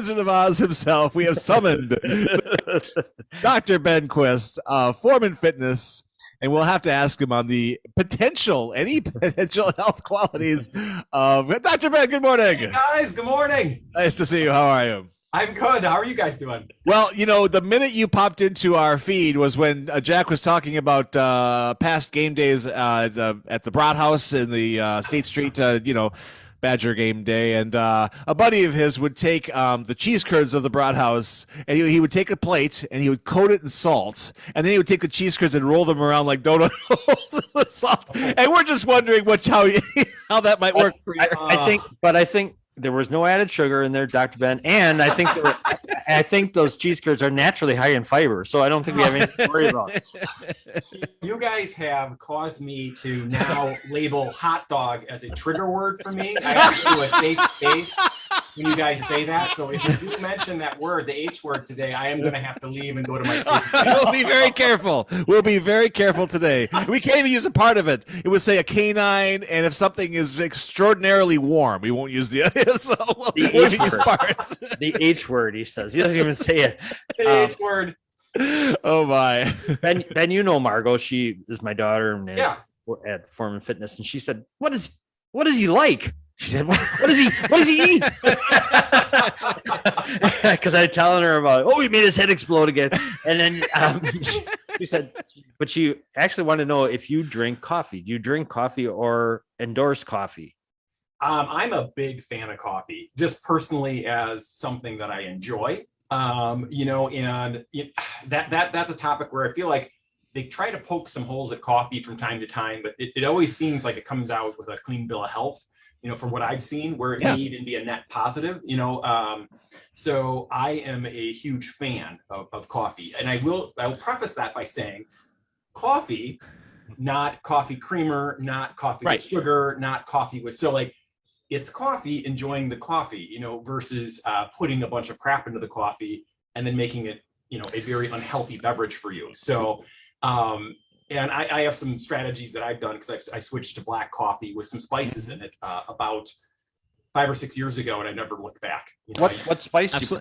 Wizard of Oz himself, we have summoned Dr. Ben Quist, Foreman Fitness, and we'll have to ask him on the any potential health qualities of Dr. Ben. Good morning. Hey guys, good morning. Nice to see you. How are you? I'm good. How are you guys doing? Well, the minute you popped into our feed was when Jack was talking about past game days at the Brat House in the State Street, Badger game day, and a buddy of his would take the cheese curds of the Brat House, and he would take a plate and he would coat it in salt, and then he would take the cheese curds and roll them around like donut holes in the salt. And we're just wondering how that might work for you. I think there was no added sugar in there, Dr. Ben, and I think those cheese curds are naturally high in fiber, so I don't think we have anything to worry about. You guys have caused me to now label hot dog as a trigger word for me. I have to do a safe space when you guys say that. So if you do mention that word, the H word today, I am going to have to leave and go to my safe space. We'll be very careful. We'll be very careful today. We can't even use a part of it. It would say a canine, and if something is extraordinarily warm, we won't use the we'll use parts. The H word, he says. He doesn't even say it. The H word. Oh my. Ben, Margot, she is my daughter and at Foreman Fitness, and she said, What is he like? She said, what does he eat? Because I'm telling her about, he made his head explode again. And then she said, but she actually wanted to know if you drink coffee. Do you drink coffee or endorse coffee? I'm a big fan of coffee, just personally as something that I enjoy. And that's a topic where I feel like they try to poke some holes at coffee from time to time, but it always seems like it comes out with a clean bill of health. From what I've seen, where it may even be a net positive, so I am a huge fan of coffee. And I will preface that by saying coffee, not coffee creamer, not coffee with sugar, not coffee with, it's coffee, enjoying the coffee, versus putting a bunch of crap into the coffee and then making it, a very unhealthy beverage for you. So, and I have some strategies that I've done because I switched to black coffee with some spices in it about 5 or 6 years ago, and I never looked back. What spice?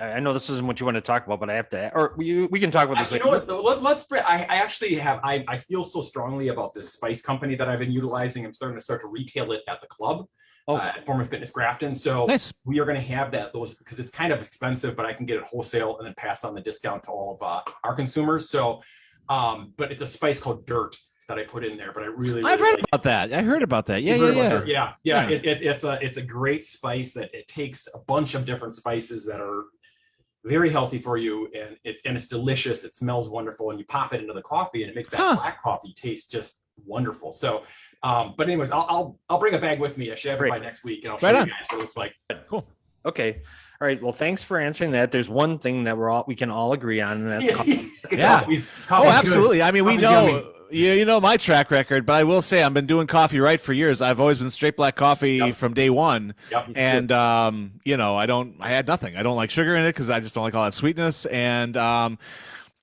I know this isn't what you want to talk about, but I have to, or we can talk about this later. I feel so strongly about this spice company that I've been utilizing. I'm starting to retail it at the club. At Foreman Fitness Grafton. So nice. We are going to have those because it's kind of expensive, but I can get it wholesale and then pass on the discount to all of our consumers. So, but it's a spice called Dirt that I put in there. But I've read about that. I heard about that. Yeah. It's a great spice that it takes a bunch of different spices that are very healthy for you, and it's delicious. It smells wonderful, and you pop it into the coffee, and it makes that black coffee taste just wonderful. So. But anyways, I'll bring a bag with me. I should have it by next week, and I'll show you guys what it looks like. Cool. Okay. All right. Well, thanks for answering that. There's one thing that we can all agree on, and that's coffee. Absolutely. Good. I mean, we know you know my track record, but I will say I've been doing coffee right for years. I've always been straight black coffee from day one. And I had nothing. I don't like sugar in it because I just don't like all that sweetness. And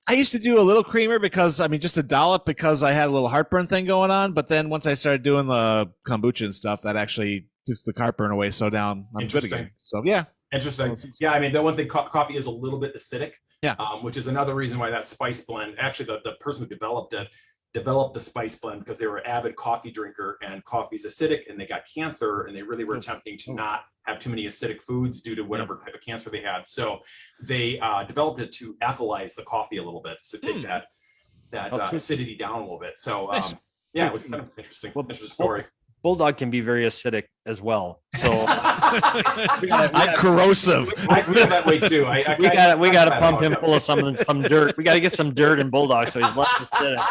I used to do a little creamer just a dollop because I had a little heartburn thing going on. But then once I started doing the kombucha and stuff, that actually took the heartburn away. So now I'm good again. So yeah. Interesting. Yeah. I mean, the one thing, coffee is a little bit acidic. Yeah. Which is another reason why that spice blend, actually the person who developed the spice blend because they were an avid coffee drinker, and coffee's acidic and they got cancer, and they really were attempting to not have too many acidic foods due to whatever type of cancer they had. So they developed it to alkalize the coffee a little bit. So take that acidity down a little bit. So nice. It was kind of interesting story. Bulldog can be very acidic as well. So corrosive. I feel that way too. We got to pump him full of some dirt. We got to get some dirt in Bulldog so he's less acidic.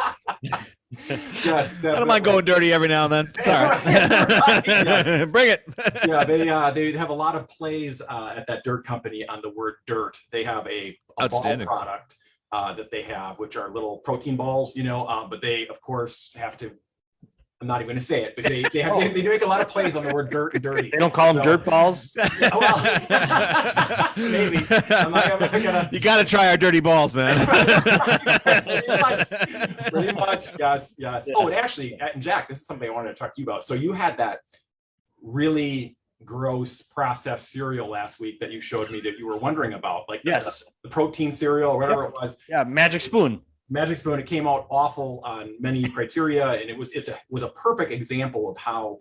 Yes, definitely. I don't mind going dirty every now and then. It's all right. Bring it. They have a lot of plays at that Dirt company on the word dirt. They have a ball product that they have, which are little protein balls, but they of course have to. I'm not even going to say it, but they do make a lot of plays on the word dirt and dirty. They don't call them dirt balls. Maybe. You got to try our dirty balls, man. Pretty much. Yes. Oh, and actually, and Jack, this is something I wanted to talk to you about. So you had that really gross processed cereal last week that you showed me that you were wondering about, like Yes. the protein cereal or whatever it was. Yeah, Magic Spoon. Magic Spoon. It came out awful on many criteria, and it was a perfect example of how,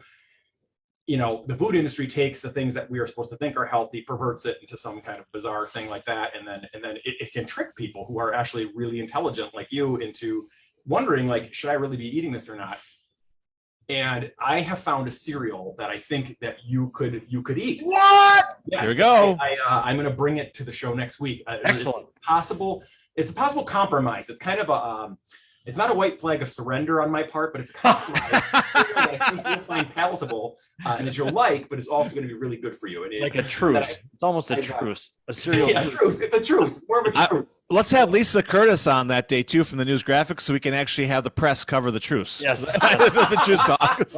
the food industry takes the things that we are supposed to think are healthy, perverts it into some kind of bizarre thing like that, and then it can trick people who are actually really intelligent like you into wondering, like, should I really be eating this or not? And I have found a cereal that I think that you could eat. What? Yes, Here we go. I'm going to bring it to the show next week. Excellent. It's a possible compromise. It's kind of it's not a white flag of surrender on my part, but it's a compromise. Cereal that I think you'll find palatable and that you'll like, but it's also going to be really good for you. And Like a truce. It's almost a truce. A cereal Yeah, truce. truce. It's a truce. It's more of a truce. Let's have Lisa Curtis on that day too from the News Graphics, so we can actually have the press cover the truce. Yes. The truce talks.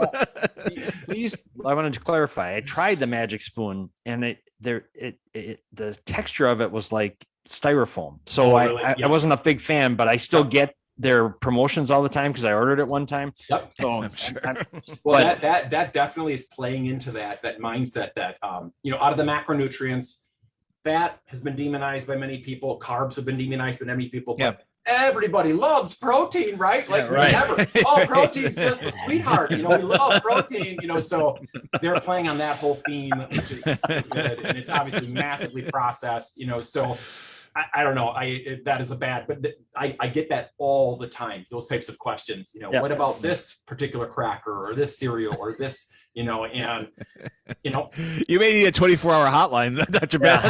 Please, I wanted to clarify. I tried the Magic Spoon, and the texture of it was like styrofoam. So Oh, really? I Yeah. wasn't a big fan, but I still get their promotions all the time because I ordered it one time. Yep. So I'm sure. Well, that definitely is playing into that mindset that out of the macronutrients, fat has been demonized by many people, carbs have been demonized by many people, but Yep. everybody loves protein, right? Like, Yeah, right. never. Oh, protein's just a sweetheart. We love protein. So they're playing on that whole theme, which is good, and it's obviously massively processed. So. I don't know. That is a bad, but I get that all the time. Those types of questions. Yeah. What about this particular cracker or this cereal or this? You may need a 24-hour hotline, Dr. Ben.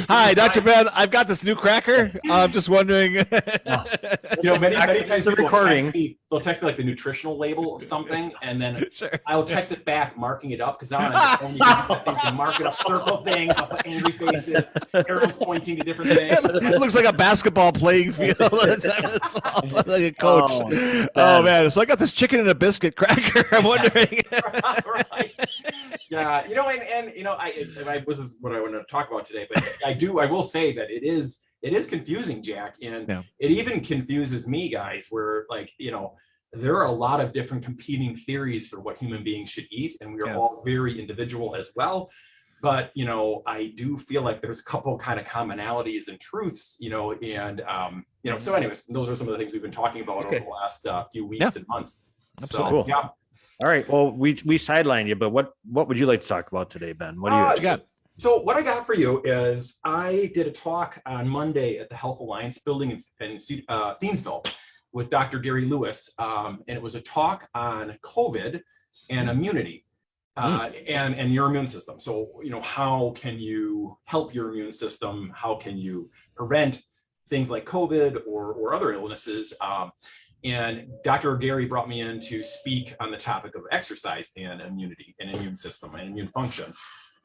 Hi, Dr. Ben. I've got this new cracker. I'm just wondering. Many times the people recording. they'll text me like the nutritional label of something, and then Sure. I'll text it back, marking it up because now on the phone you can do that thing to mark it up, circle thing, I'll put angry faces, arrows pointing to different things. It looks like a basketball playing field. It's like a coach. Oh, Oh, man. So I got this chicken and a biscuit cracker. I'm wondering. Right. Yeah, this is what I wanted to talk about today, but I will say that it is confusing, Jack, and Yeah. it even confuses me, guys, where there are a lot of different competing theories for what human beings should eat, and we are Yeah. all very individual as well. But I do feel like there's a couple kind of commonalities and truths, So, anyways, those are some of the things we've been talking about over the last few weeks and months. Absolutely. So, yeah. All right. Well, we sidelined you, but what would you like to talk about today, Ben? What do you got? So what I got for you is I did a talk on Monday at the Health Alliance building in Thiensville with Dr. Gary Lewis, and it was a talk on COVID and immunity and your immune system. So how can you help your immune system? How can you prevent things like COVID or other illnesses? And Dr. Gary brought me in to speak on the topic of exercise and immunity and immune system and immune function.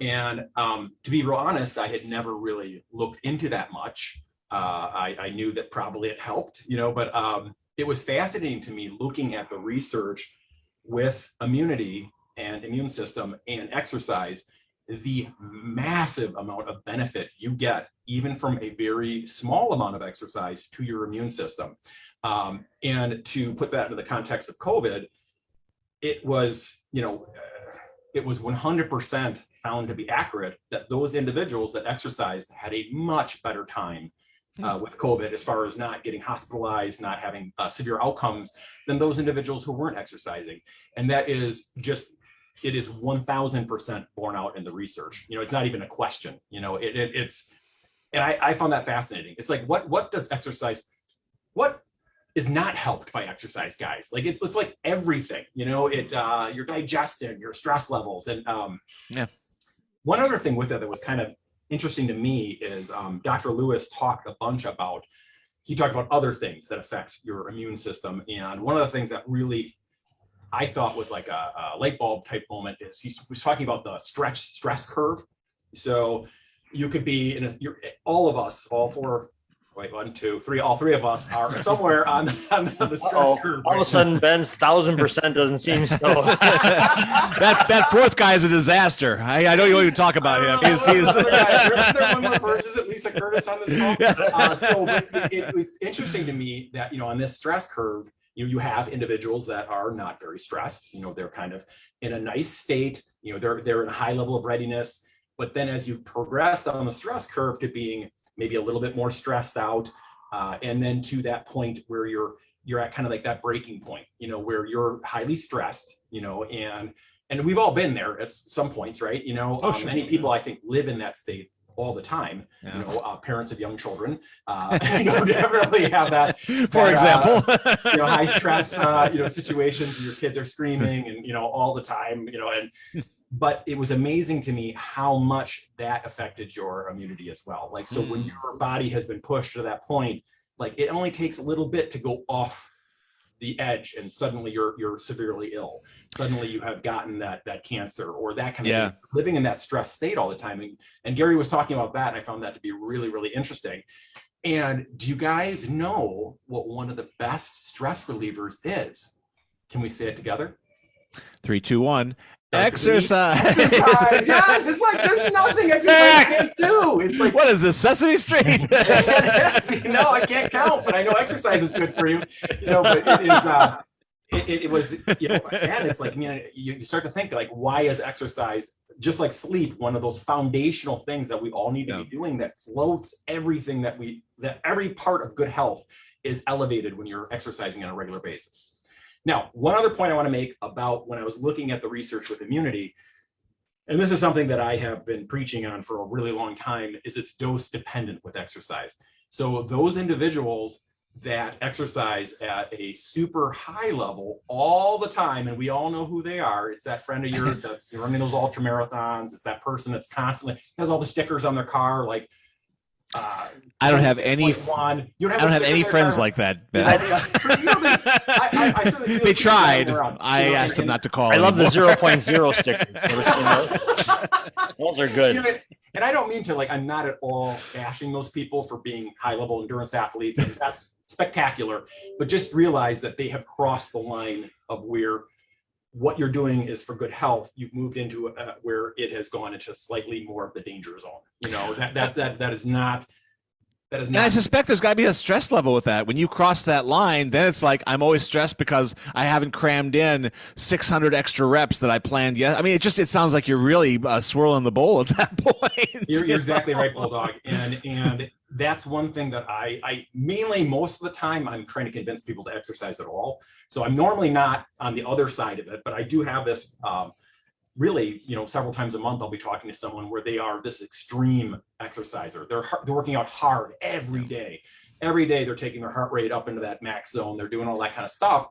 And to be real honest, I had never really looked into that much. I knew that probably it helped, but it was fascinating to me looking at the research with immunity and immune system and exercise, the massive amount of benefit you get even from a very small amount of exercise to your immune system. And to put that into the context of COVID, it was 100% found to be accurate that those individuals that exercised had a much better time with COVID as far as not getting hospitalized, not having severe outcomes than those individuals who weren't exercising. And that is it is 1000% borne out in the research. It's not even a question, and I found that fascinating. It's like, what does exercise, what is not helped by exercise, guys? Like it's like everything, your digestion, your stress levels. And one other thing with that was kind of interesting to me is Dr. Lewis talked a bunch about, he talked about other things that affect your immune system. And one of the things that really I thought was like a light bulb type moment is he was talking about the stress curve. So you could be all of us, all four, wait, 1, 2, 3, all three of us are somewhere on the stress curve. All of a sudden, Ben's 1000% doesn't seem so. that fourth guy is a disaster. I know you won't even talk about him. He's There one more person, is it Lisa Curtis on this call? Yeah. So it's interesting to me that, on this stress curve, You have individuals that are not very stressed. They're kind of in a nice state. They're in a high level of readiness. But then as you progress on the stress curve to being maybe a little bit more stressed out, and then to that point where you're at kind of like that breaking point, where you're highly stressed, and we've all been there at some points, right? Sure. Many people I think live in that state all the time. Yeah. Parents of young children, definitely have that. For example, High stress, situations where your kids are screaming and all the time, but it was amazing to me how much that affected your immunity as well. Like, so when your body has been pushed to that point, like it only takes a little bit to go off the edge and suddenly you're severely ill. Suddenly you have gotten that cancer or that kind of thing. Living in that stress state all the time. And Gary was talking about that, and I found that to be really, really interesting. And do you guys know what one of the best stress relievers is? Can we say it together? 3, 2, 1. Exercise. Exercise. Yes, it's like there's nothing exercise can't do. It's like, what is this, Sesame Street? No, I can't count, but I know exercise is good for you. But it is. It was. And it's like, you start to think like, why is exercise, just like sleep, one of those foundational things that we all need to be doing that floats everything that every part of good health is elevated when you're exercising on a regular basis. Now, one other point I want to make about when I was looking at the research with immunity, and this is something that I have been preaching on for a really long time, is it's dose dependent with exercise. So those individuals that exercise at a super high level all the time, and we all know who they are. It's that friend of yours that's running those ultra marathons. It's that person that's constantly has all the stickers on their car, like, I don't have any. I don't have any friends like that. Ben. I They tried. I asked them not to call. I love the 0.0 stickers. Those are good. And I don't mean to, like, I'm not at all bashing those people for being high level endurance athletes. And that's spectacular. But just realize that they have crossed the line of where what you're doing is for good health. You've moved into where it has gone into slightly more of the danger zone. That is not. And I suspect there's got to be a stress level with that. When you cross that line, then it's like I'm always stressed because I haven't crammed in 600 extra reps that I planned yet. I mean, it sounds like you're really swirling the bowl at that point. You're exactly right, Bulldog. And that's one thing that I mainly, most of the time, I'm trying to convince people to exercise at all. So I'm normally not on the other side of it, but I do have this really, several times a month, I'll be talking to someone where they are this extreme exerciser. They're working out hard every day. Every day they're taking their heart rate up into that max zone. They're doing all that kind of stuff.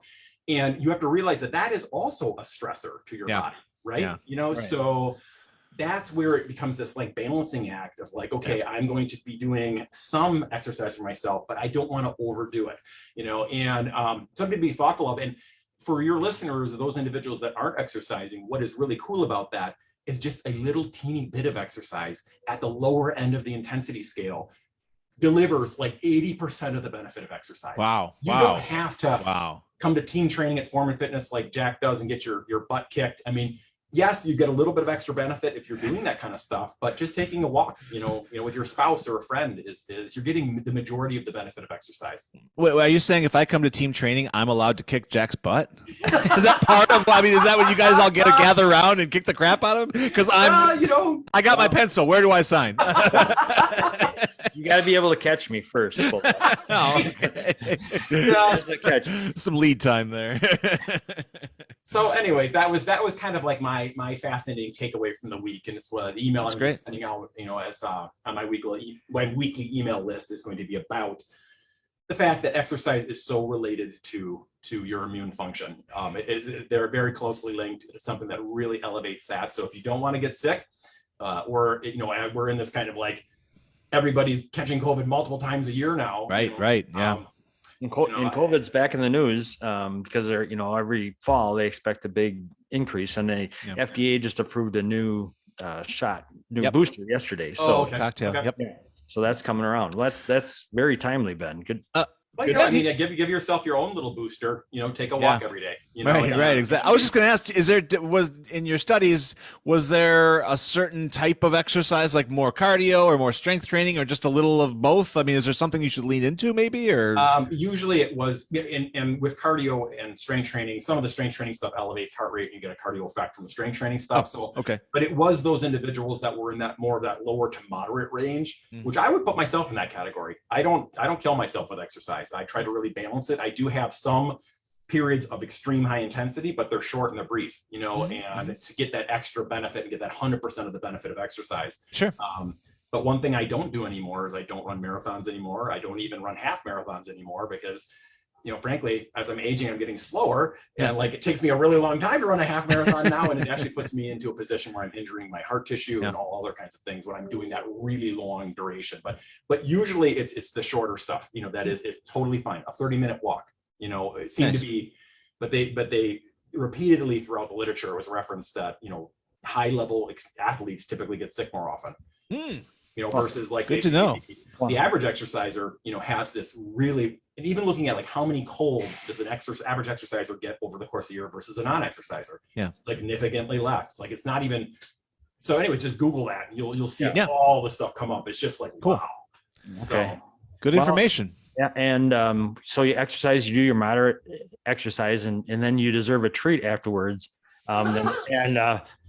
And you have to realize that is also a stressor to your body, right? Yeah. So that's where it becomes this like balancing act of like, okay, I'm going to be doing some exercise for myself, but I don't want to overdo it, and something to be thoughtful of. And for your listeners, those individuals that aren't exercising, what is really cool about that is just a little teeny bit of exercise at the lower end of the intensity scale delivers like 80% of the benefit of exercise. Wow. You don't have to come to team training at Form and Fitness like Jack does and get your butt kicked. I mean, yes, you get a little bit of extra benefit if you're doing that kind of stuff, but just taking a walk, with your spouse or a friend is you're getting the majority of the benefit of exercise. Wait, are you saying if I come to team training, I'm allowed to kick Jack's butt? Is that part of? I mean, is that when you guys all get to gather around and kick the crap out of him? Because I got my pencil. Where do I sign? You got to be able to catch me first. Some lead time there. So anyways, that was kind of like my fascinating takeaway from the week. And it's the email I'm sending out, as on my weekly email list is going to be about the fact that exercise is so related to your immune function. They're very closely linked. It's something that really elevates that. So if you don't want to get sick, or we're in this kind of like everybody's catching COVID multiple times a year now. Right. Yeah. And COVID's back in the news because they're, every fall they expect a big increase, and FDA just approved a new booster yesterday. So cocktail. Okay. Yep. So that's coming around. That's very timely, Ben. Good. Well, you know, I mean, give yourself your own little booster. You know, take a walk every day. You know, right, exactly. I was just going to ask: was in your studies, was there a certain type of exercise, like more cardio or more strength training, or just a little of both? I mean, is there something you should lean into, maybe? Or usually it was, and with cardio and strength training, some of the strength training stuff elevates heart rate, and you get a cardio effect from the strength training stuff. Okay. But it was those individuals that were in that more of that lower to moderate range, which I would put myself in that category. I don't kill myself with exercise. I try to really balance it. I do have some periods of extreme high intensity, but they're short and they're brief, you know, and to get that extra benefit and get that 100% of the benefit of exercise. Sure. But one thing I don't do anymore is I don't run marathons anymore. I don't even run half marathons anymore because, you know, frankly, as I'm aging, I'm getting slower, and like it takes me a really long time to run a half marathon now, and it actually puts me into a position where I'm injuring my heart tissue and all other kinds of things when I'm doing that really long duration. But usually it's the shorter stuff, you know, that is it's totally fine. A 30-minute walk, you know, it seemed to be, but they repeatedly throughout the literature was referenced that, you know, high level athletes typically get sick more often. You know, versus like good to know. The average exerciser, you know, has this really, and even looking at like how many colds does an average exerciser get over the course of a year versus a non-exerciser? Yeah, significantly less. Like it's not even. So anyway, just Google that, and you'll see all the stuff come up. It's just like wow. Okay, good information. Yeah, and so you exercise, you do your moderate exercise, and then you deserve a treat afterwards.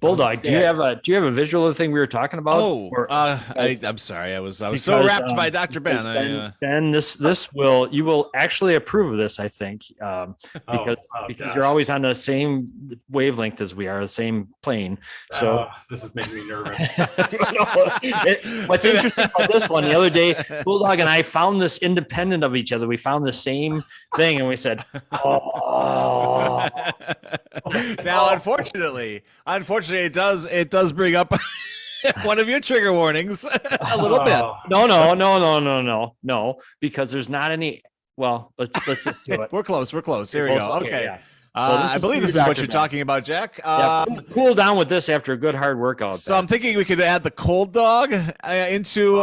Bulldog, do you have a visual of the thing we were talking about? I'm sorry, I was so wrapped by Dr. Ben. Ben, you will actually approve of this, I think, because you're always on the same wavelength as we are, the same plane. So this is making me nervous. What's interesting about this one, the other day, Bulldog and I found this independent of each other. We found the same thing, and we said, "Oh." Now, unfortunately, it does bring up one of your trigger warnings a little bit. No, because there's not any. Well, let's just do it. We're close. Here we go. Okay. Yeah. I believe this is what you're talking about, Jack. Cool down with this after a good hard workout. So I'm thinking we could add the cold dog into.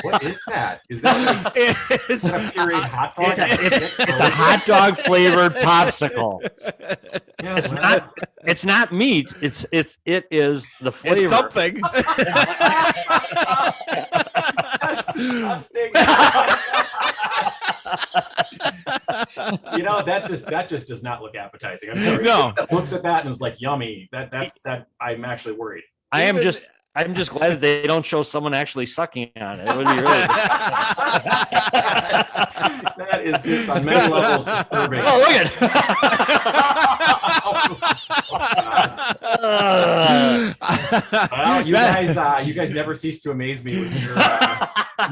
What is that? Is that like it's a Puree hot dog? It's a hot dog flavored popsicle. Yeah, it's not meat. It is the flavor. It's something. That's disgusting. You know, that just does not look appetizing. I'm sorry. No. That looks at that and is like yummy. That's I'm actually worried. I'm just glad that they don't show someone actually sucking on it. It would be really that is just on many levels disturbing. Oh, look at well, you guys never cease to amaze me with your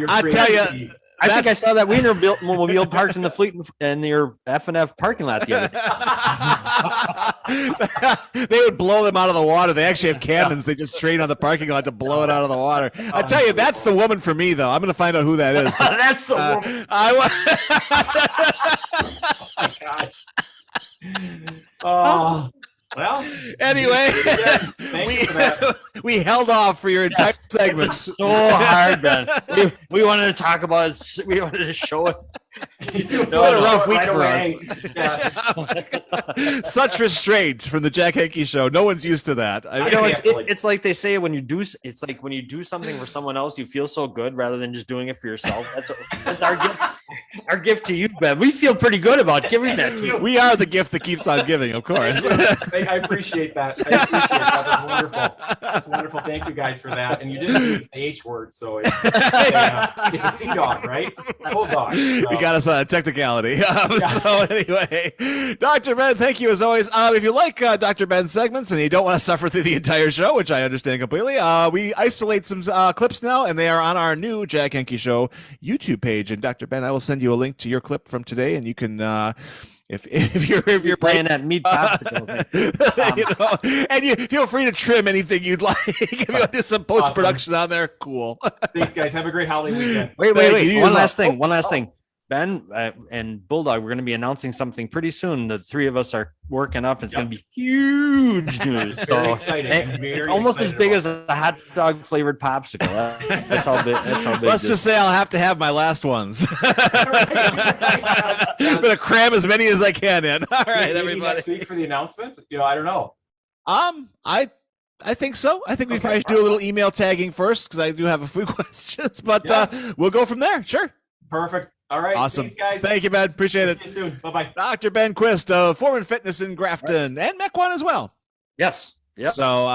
I tell you, I think I saw that Wienermobile parked in the Fleet and your F&F parking lot the other day. They would blow them out of the water. They actually have cannons. They just train on the parking lot to blow it out of the water. I tell you, that's the woman for me, though. I'm going to find out who that is. That's the woman. Oh my gosh. Oh. Well, anyway, we held off for your entire segment. So hard, man. We wanted to talk about it. We wanted to show it. It's been a rough week for us. Such restraint from the Jack Henke Show. No one's used to that. It's like they say when you do something for someone else, you feel so good rather than just doing it for yourself. That's our gift. Our gift to you, Ben. We feel pretty good about giving that to you. We are the gift that keeps on giving, of course. I appreciate that. That's wonderful. That's wonderful. Thank you guys for that. And you didn't use the H word, so it's a sea dog, right? Cold dog. So. You got us on a technicality. So anyway, Dr. Ben, thank you as always. If you like Dr. Ben's segments and you don't want to suffer through the entire show, which I understand completely, we isolate some clips now, and they are on our new Jack Henke Show YouTube page. And Dr. Ben, I will send you a link to your clip from today, and you can if you're playing that meat popsicle, and you feel free to trim anything you'd like. If you want to do some post-production on there, cool. Thanks, guys. Have a great holiday weekend. Wait. One last thing. Ben and Bulldog, we're going to be announcing something pretty soon. The three of us are working up. It's going to be huge news. Very exciting. It's Very almost as excited big about as a hot dog flavored popsicle. That's how big. That's how big. Let's this just say I'll have to have my last ones. I'm gonna cram as many as I can in. All right, Maybe everybody. next week for the announcement. I don't know. I think so. I think we Okay. probably should do a little email tagging first because I do have a few questions, but we'll go from there. Sure. Perfect. All right. Awesome. Thanks, guys. Thank you, Ben. Appreciate it. See you soon. Bye-bye. Dr. Ben Quist of Foreman Fitness in Grafton and Mequon as well. Yes. Yep. So,